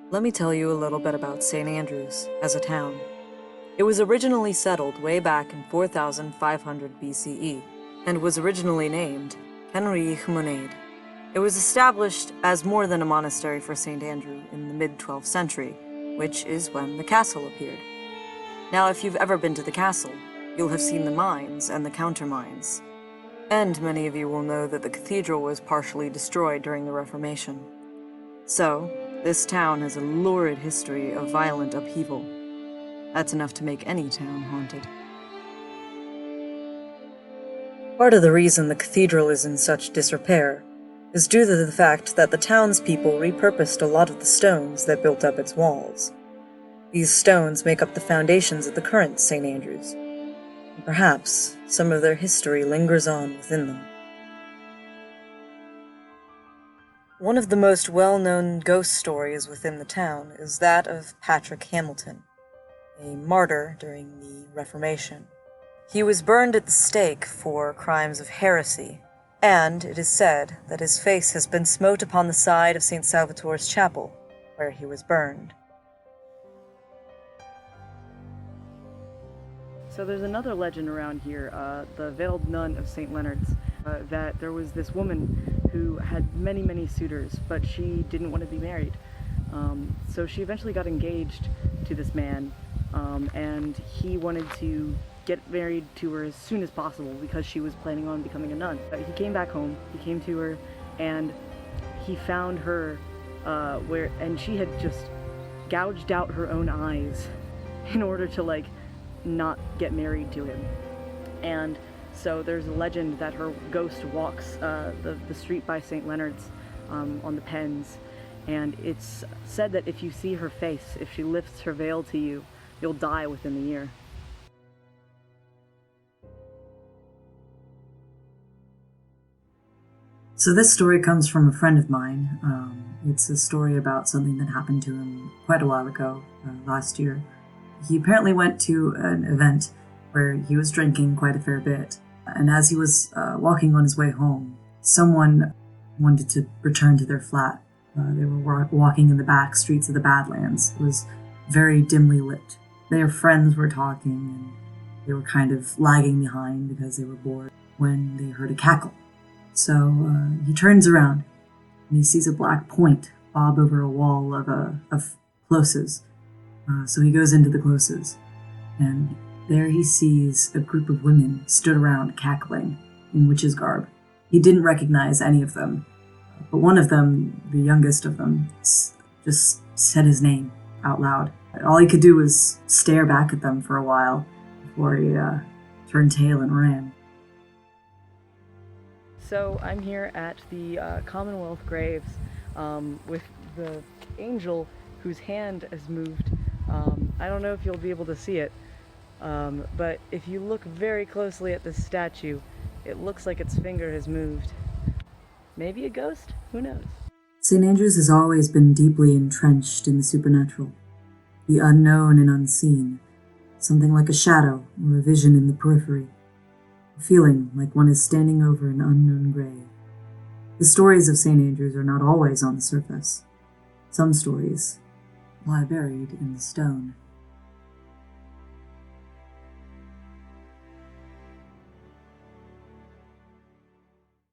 Let me tell you a little bit about St. Andrews as a town. It was originally settled way back in 4500 BCE, and was originally named Kenrich Munaid. It was established as more than a monastery for St. Andrew in the mid-12th century, which is when the castle appeared. Now, if you've ever been to the castle, you'll have seen the mines and the countermines. And many of you will know that the cathedral was partially destroyed during the Reformation. So, this town has a lurid history of violent upheaval. That's enough to make any town haunted. Part of the reason the cathedral is in such disrepair is due to the fact that the townspeople repurposed a lot of the stones that built up its walls. These stones make up the foundations of the current St. Andrews, and perhaps some of their history lingers on within them. One of the most well-known ghost stories within the town is that of Patrick Hamilton, a martyr during the Reformation. He was burned at the stake for crimes of heresy, and it is said that his face has been smote upon the side of St. Salvator's chapel, where he was burned. So there's another legend around here, the Veiled Nun of St. Leonard's, that there was this woman who had many suitors, but she didn't want to be married. So she eventually got engaged to this man, and he wanted to get married to her as soon as possible because she was planning on becoming a nun. He came back home, he came to her, and he found her and she had just gouged out her own eyes in order to not get married to him. And so there's a legend that her ghost walks the street by St. Leonard's on the Pens, and it's said that if you see her face, if she lifts her veil to you, you'll die within the year. So this story comes from a friend of mine. It's a story about something that happened to him quite a while ago, last year. He apparently went to an event where he was drinking quite a fair bit, and as he was walking on his way home, someone wanted to return to their flat. They were walking in the back streets of the Badlands. It was very dimly lit. Their friends were talking, and they were kind of lagging behind because they were bored when they heard a cackle. So he turns around, and he sees a black point bob over a wall of closes. So he goes into the closes, and there he sees a group of women stood around cackling in witches' garb. He didn't recognize any of them, but one of them, the youngest of them, just said his name out loud. All he could do was stare back at them for a while before he turned tail and ran. So I'm here at the Commonwealth Graves with the angel whose hand has moved. I don't know if you'll be able to see it, but if you look very closely at this statue, it looks like its finger has moved. Maybe a ghost? Who knows? St. Andrews has always been deeply entrenched in the supernatural, the unknown and unseen, something like a shadow or a vision in the periphery, a feeling like one is standing over an unknown grave. The stories of St. Andrews are not always on the surface. Some stories lie buried in the stone.